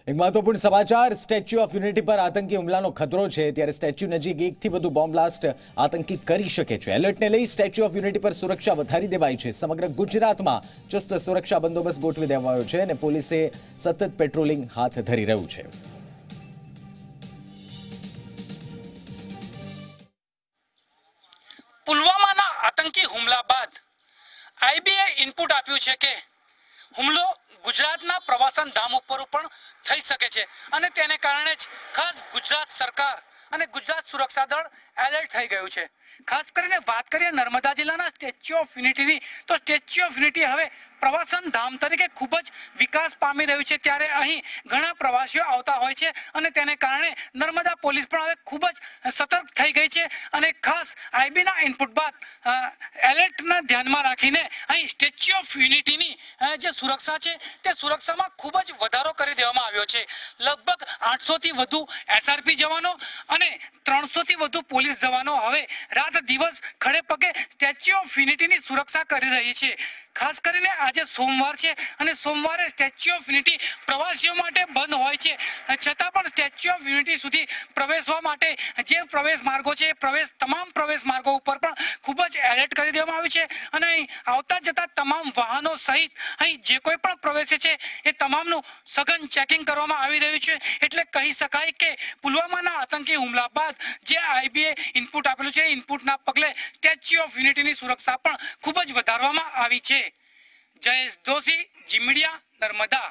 એક મહત્વપૂર્ણ સમાચાર સ્ટેચ્યુ ઓફ યુનિટી પર આતંકી હુમલાનો ખતરો છે ત્યારે સ્ટેચ્યુ નજીક એકથી વધુ બોમ્બ બ્લાસ્ટ આતંકી કરી શકે છે। એલર્ટને લઈ સ્ટેચ્યુ ઓફ યુનિટી પર સુરક્ષા વધારી દેવાઈ છે। સમગ્ર ગુજરાતમાં ચુસ્ત સુરક્ષા બંદોબસ્ત ગોઠવી દેવાયો છે અને પોલીસે સતત પેટ્રોલિંગ હાથ ધરી રહ્યું છે। પુલવામાના આતંકી હુમલા બાદ આઈબીએ ઇનપુટ આપ્યું છે કે હુમલો ગુજરાતના પ્રવાસન ધામ ઉપર પણ થઈ શકે છે અને તેને કારણે જ ખાસ ગુજરાત સરકાર અને ગુજરાત સુરક્ષા દળ એલર્ટ થઈ ગયું છે। ખાસ કરીને વાત કરીએ નર્મદા જિલ્લાના સ્ટેચ્યુ ઓફ યુનિટીની તો સ્ટેચ્યુ ઓફ યુનિટી હવે પ્રવાસન ધામ તરીકે ખૂબ જ વિકાસ પામી રહ્યું છે ત્યારે અહીં ઘણા પ્રવાસીઓ આવતા હોય છે અને તેને કારણે નર્મદા પોલીસ પણ હવે ખૂબ જ સતર્ક થઈ ગઈ છે અને ખાસ આઈબીના ઇનપુટ બાદ એલર્ટને ધ્યાનમાં રાખીને અહીં સ્ટેચ્યુ ઓફ યુનિટીની જે સુરક્ષા છે તે સુરક્ષામાં ખૂબ જ વધારો કરી દેવામાં આવ્યો છે। લગભગ 800થી વધુ એસઆરપી જવાનો અને 300થી વધુ પોલીસ જવાનો હવે રાત દિવસ ખડે પગે સ્ટેચ્યુ ઓફ યુનિટીની સુરક્ષા કરી રહી છે। ખાસ કરીને આજે સોમવાર છે અને સોમવારે સ્ટેચ્યુ ઓફ યુનિટી પ્રવાસીઓ માટે બંધ હોય છે છતાં પણ સ્ટેચ્યુ ઓફ યુનિટી સુધી પ્રવેશવા માટે જે પ્રવેશ માર્ગો છે તમામ પ્રવેશ માર્ગો ઉપર પણ ખૂબ જ એલર્ટ કરી દેવામાં આવ્યું છે અને અહીં આવતા જતા તમામ વાહનો સહિત અહીં જે કોઈ પણ પ્રવેશે છે એ તમામનું સઘન ચેકિંગ કરવામાં આવી રહ્યું છે। એટલે કહી શકાય કે પુલવામાના આતંકી હુમલા બાદ જે આઈબીએ ઇનપુટ આપેલું છે ઇનપુટના પગલે સ્ટેચ્યુ ઓફ યુનિટીની સુરક્ષા પણ ખૂબ જ વધારવામાં આવી છે। જયેશ દોશી, જી મીડિયા, નર્મદા।